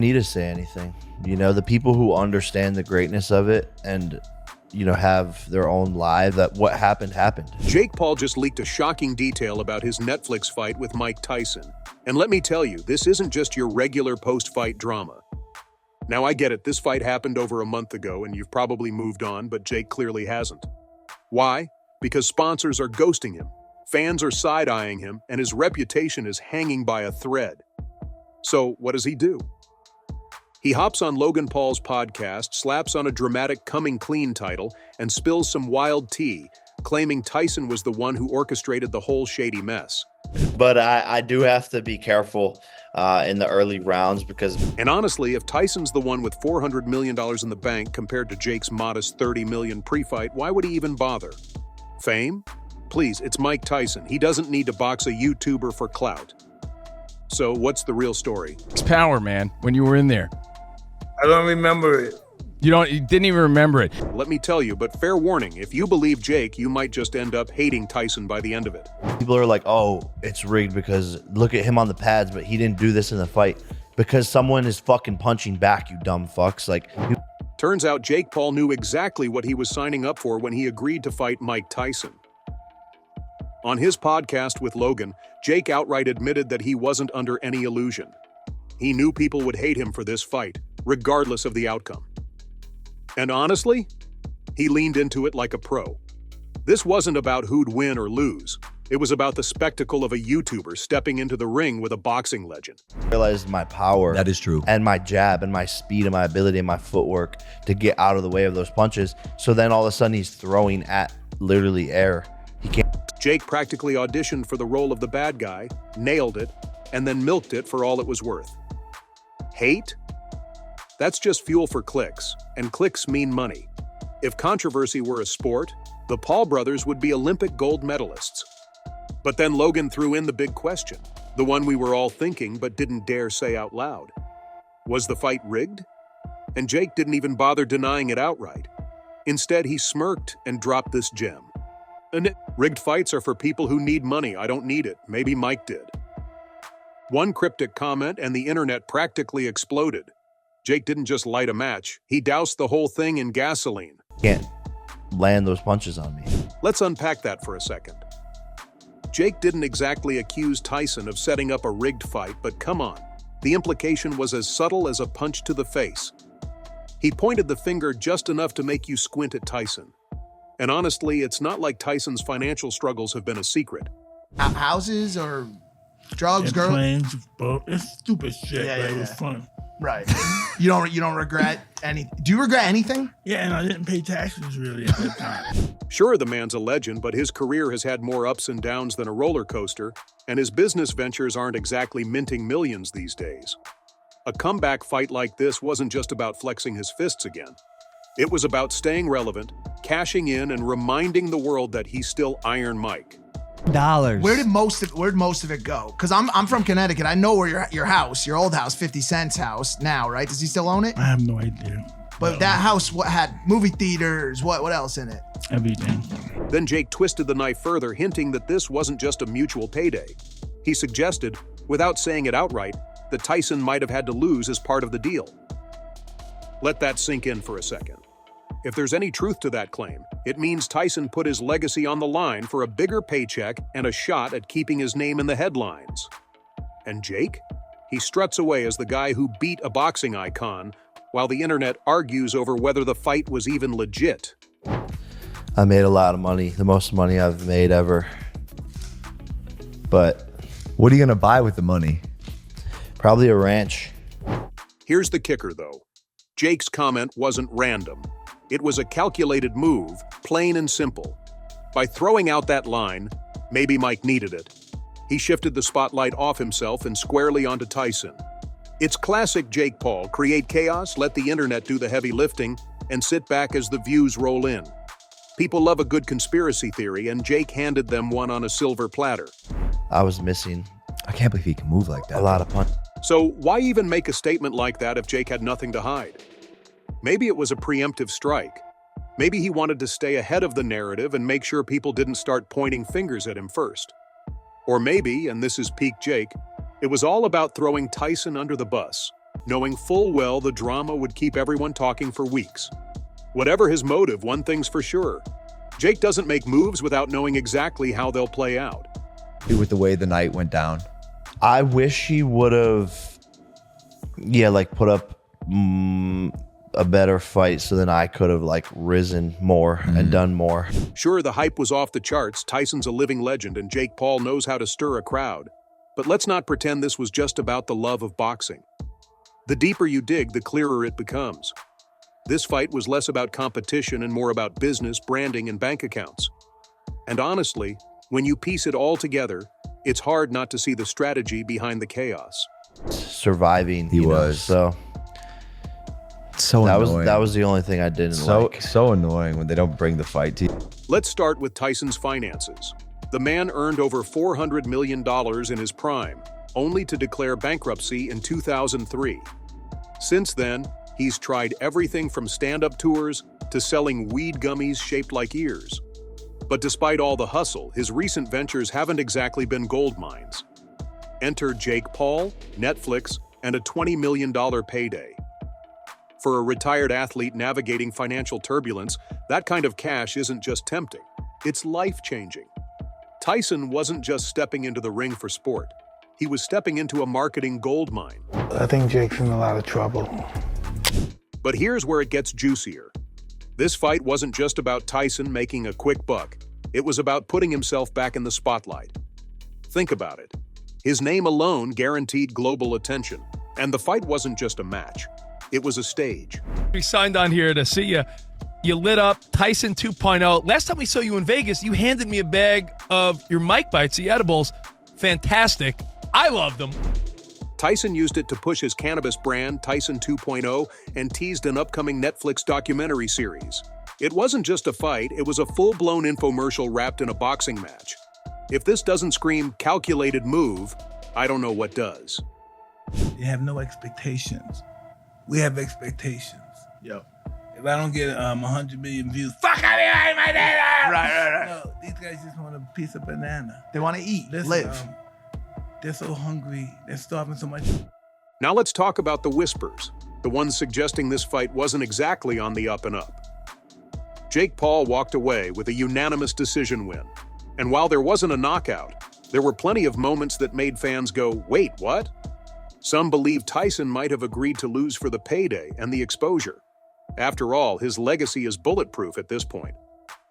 Need to say anything. The people who understand the greatness of it and have their own life, that what happened happened. Jake Paul just leaked a shocking detail about his Netflix fight with Mike Tyson. And let me tell you, this isn't just your regular post-fight drama. Now I get it, this fight happened over a month ago and you've probably moved on, but Jake clearly hasn't. Why? Because sponsors are ghosting him, fans are side-eyeing him, and his reputation is hanging by a thread. So what does he do? He hops on Logan Paul's podcast, slaps on a dramatic coming clean title, and spills some wild tea, claiming Tyson was the one who orchestrated the whole shady mess. But I do have to be careful in the early rounds because... And honestly, if Tyson's the one with $400 million in the bank compared to Jake's modest $30 million pre-fight, why would he even bother? Fame? Please, it's Mike Tyson. He doesn't need to box a YouTuber for clout. So what's the real story? It's power, man, when you were in there. I don't remember it. You didn't even remember it. Let me tell you, but fair warning, if you believe Jake, you might just end up hating Tyson by the end of it. People are like, oh, it's rigged because look at him on the pads, but he didn't do this in the fight. Because someone is fucking punching back, you dumb fucks. Turns out Jake Paul knew exactly what he was signing up for when he agreed to fight Mike Tyson. On his podcast with Logan, Jake outright admitted that he wasn't under any illusion. He knew people would hate him for this fight, regardless of the outcome. And honestly, he leaned into it like a pro. This wasn't about who'd win or lose. It was about the spectacle of a YouTuber stepping into the ring with a boxing legend. I realized my power. That is true. And my jab and my speed and my ability and my footwork to get out of the way of those punches. So then all of a sudden he's throwing at literally air. He can't. Jake practically auditioned for the role of the bad guy, nailed it, and then milked it for all it was worth. Hate? That's just fuel for clicks, and clicks mean money. If controversy were a sport, the Paul brothers would be Olympic gold medalists. But then Logan threw in the big question, the one we were all thinking but didn't dare say out loud. Was the fight rigged? And Jake didn't even bother denying it outright. Instead, he smirked and dropped this gem. Rigged fights are for people who need money. I don't need it. Maybe Mike did. One cryptic comment and the internet practically exploded. Jake didn't just light a match, he doused the whole thing in gasoline. Can't land those punches on me. Let's unpack that for a second. Jake didn't exactly accuse Tyson of setting up a rigged fight, but come on, the implication was as subtle as a punch to the face. He pointed the finger just enough to make you squint at Tyson. And honestly, it's not like Tyson's financial struggles have been a secret. Houses or drugs, girls? Planes, boat. It's stupid shit, Yeah, but yeah, it was yeah. fun. Right. You don't regret any? Do you regret anything? Yeah, and I didn't pay taxes really at that time. Sure, the man's a legend, but his career has had more ups and downs than a roller coaster, and his business ventures aren't exactly minting millions these days. A comeback fight like this wasn't just about flexing his fists again. It was about staying relevant, cashing in, and reminding the world that he's still Iron Mike. Dollars. Where'd most of it go? Because I'm from Connecticut. I know where your old house, 50 Cent's house now, right? Does he still own it? I have no idea. But that house, what had movie theaters? What else in it? Everything. Then Jake twisted the knife further, hinting that this wasn't just a mutual payday. He suggested, without saying it outright, that Tyson might have had to lose as part of the deal. Let that sink in for a second. If there's any truth to that claim, it means Tyson put his legacy on the line for a bigger paycheck and a shot at keeping his name in the headlines. And Jake? He struts away as the guy who beat a boxing icon, while the internet argues over whether the fight was even legit. I made a lot of money, the most money I've made ever. But What are you gonna buy with the money? probably a ranch. Here's the kicker, though. Jake's comment wasn't random. It was a calculated move, plain and simple. By throwing out that line, maybe Mike needed it, he shifted the spotlight off himself and squarely onto Tyson. It's classic Jake Paul: create chaos, let the internet do the heavy lifting, and sit back as the views roll in. People love a good conspiracy theory, and Jake handed them one on a silver platter. I was missing I can't believe he can move like that. a lot of punches. So why even make a statement like that if Jake had nothing to hide? Maybe it was a preemptive strike. Maybe he wanted to stay ahead of the narrative and make sure people didn't start pointing fingers at him first. Or maybe, and this is peak Jake, it was all about throwing Tyson under the bus, knowing full well the drama would keep everyone talking for weeks. Whatever his motive, one thing's for sure. Jake doesn't make moves without knowing exactly how they'll play out. With the way the night went down. I wish he would have, like put up a better fight so then I could have like risen more and done more. Sure, the hype was off the charts. Tyson's a living legend and Jake Paul knows how to stir a crowd. But let's not pretend this was just about the love of boxing. The deeper you dig, the clearer it becomes. This fight was less about competition and more about business, branding, and bank accounts. And honestly, when you piece it all together, it's hard not to see the strategy behind the chaos. Surviving, He was. so So annoying. that was the only thing I didn't like. So annoying when they don't bring the fight to you. Let's start with Tyson's finances. The man earned over $400 million in his prime, only to declare bankruptcy in 2003. Since then, he's tried everything from stand-up tours to selling weed gummies shaped like ears. But despite all the hustle, his recent ventures haven't exactly been gold mines. Enter Jake Paul, Netflix, and a $20 million payday. For a retired athlete navigating financial turbulence, that kind of cash isn't just tempting, it's life-changing. Tyson wasn't just stepping into the ring for sport. He was stepping into a marketing gold mine. I think Jake's in a lot of trouble. But here's where it gets juicier. This fight wasn't just about Tyson making a quick buck. It was about putting himself back in the spotlight. Think about it. His name alone guaranteed global attention. And the fight wasn't just a match. It was a stage. We signed on here to see you. You lit up Tyson 2.0. Last time we saw you in Vegas, you handed me a bag of your Mike Bites, the edibles. Fantastic. I love them. Tyson used it to push his cannabis brand, Tyson 2.0, and teased an upcoming Netflix documentary series. It wasn't just a fight, it was a full-blown infomercial wrapped in a boxing match. If this doesn't scream calculated move, I don't know what does. You have no expectations. We have expectations. Yep. If I don't get 100 million views, fuck out of here, my dad! Right. No, these guys just want a piece of banana. They want to eat, Listen, live. They're so hungry. They're starving so much. Now let's talk about the whispers, the ones suggesting this fight wasn't exactly on the up and up. Jake Paul walked away with a unanimous decision win. And while there wasn't a knockout, there were plenty of moments that made fans go, wait, what? Some believe Tyson might have agreed to lose for the payday and the exposure. After all, his legacy is bulletproof at this point.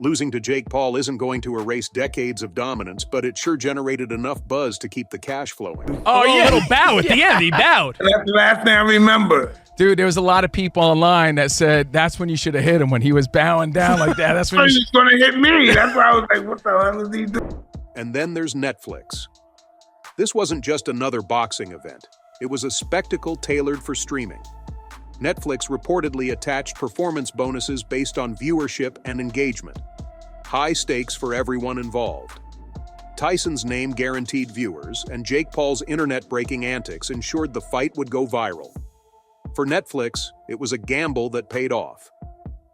Losing to Jake Paul isn't going to erase decades of dominance, but it sure generated enough buzz to keep the cash flowing. Oh, yeah. Little bow at the end. He bowed. That's the last thing I remember. Dude, there was a lot of people online that said that's when you should have hit him, when he was bowing down like that. That's when you He's gonna hit me. That's why I was like, what the hell is he doing? And then there's Netflix. This wasn't just another boxing event. It was a spectacle tailored for streaming. Netflix reportedly attached performance bonuses based on viewership and engagement. High stakes for everyone involved. Tyson's name guaranteed viewers, and Jake Paul's internet-breaking antics ensured the fight would go viral. For Netflix, it was a gamble that paid off.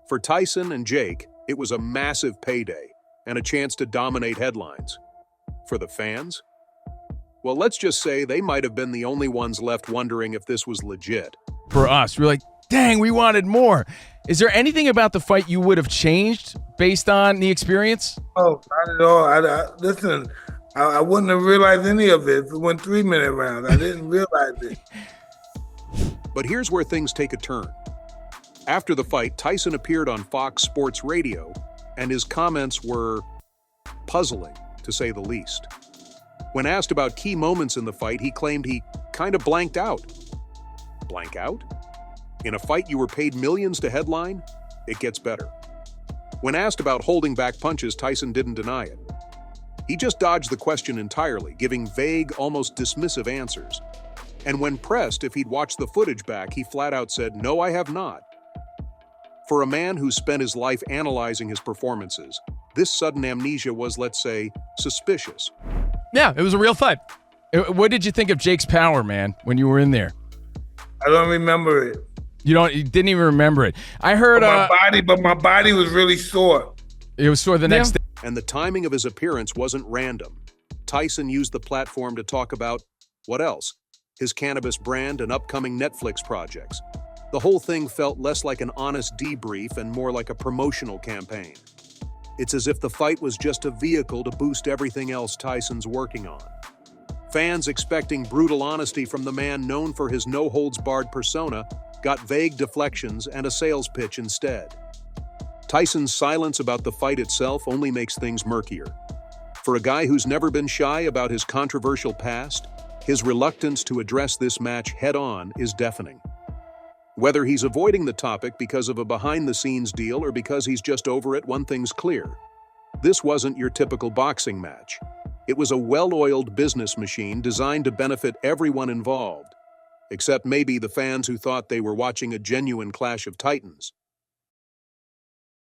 For Tyson and Jake, it was a massive payday and a chance to dominate headlines. For the fans? Well, let's just say they might have been the only ones left wondering if this was legit. for us. We're like, dang, we wanted more. Is there anything about the fight you would have changed based on the experience? Oh, not at all. Listen, I wouldn't have realized any of it if it went 3-minute rounds. I didn't realize it. But here's where things take a turn. After the fight, Tyson appeared on Fox Sports Radio, and his comments were puzzling, to say the least. When asked about key moments in the fight, he claimed he kind of blanked out. Blank out? In a fight you were paid millions to headline, it gets better. When asked about holding back punches, Tyson didn't deny it. He just dodged the question entirely, giving vague, almost dismissive answers. And when pressed if he'd watched the footage back, he flat out said, "No, I have not." For a man who spent his life analyzing his performances, this sudden amnesia was, let's say, suspicious. Yeah, it was a real fight. What did you think of Jake's power, man, when you were in there? I don't remember it. You didn't even remember it. I heard But my body was really sore. it was sore the next day. And the timing of his appearance wasn't random. Tyson used the platform to talk about, what else? his cannabis brand, and upcoming Netflix projects. The whole thing felt less like an honest debrief and more like a promotional campaign. It's as if the fight was just a vehicle to boost everything else Tyson's working on. Fans expecting brutal honesty from the man known for his no-holds-barred persona got vague deflections and a sales pitch instead. Tyson's silence about the fight itself only makes things murkier. For a guy who's never been shy about his controversial past, his reluctance to address this match head-on is deafening. Whether he's avoiding the topic because of a behind-the-scenes deal or because he's just over it, one thing's clear. This wasn't your typical boxing match. It was a well-oiled business machine designed to benefit everyone involved, except maybe the fans who thought they were watching a genuine clash of titans.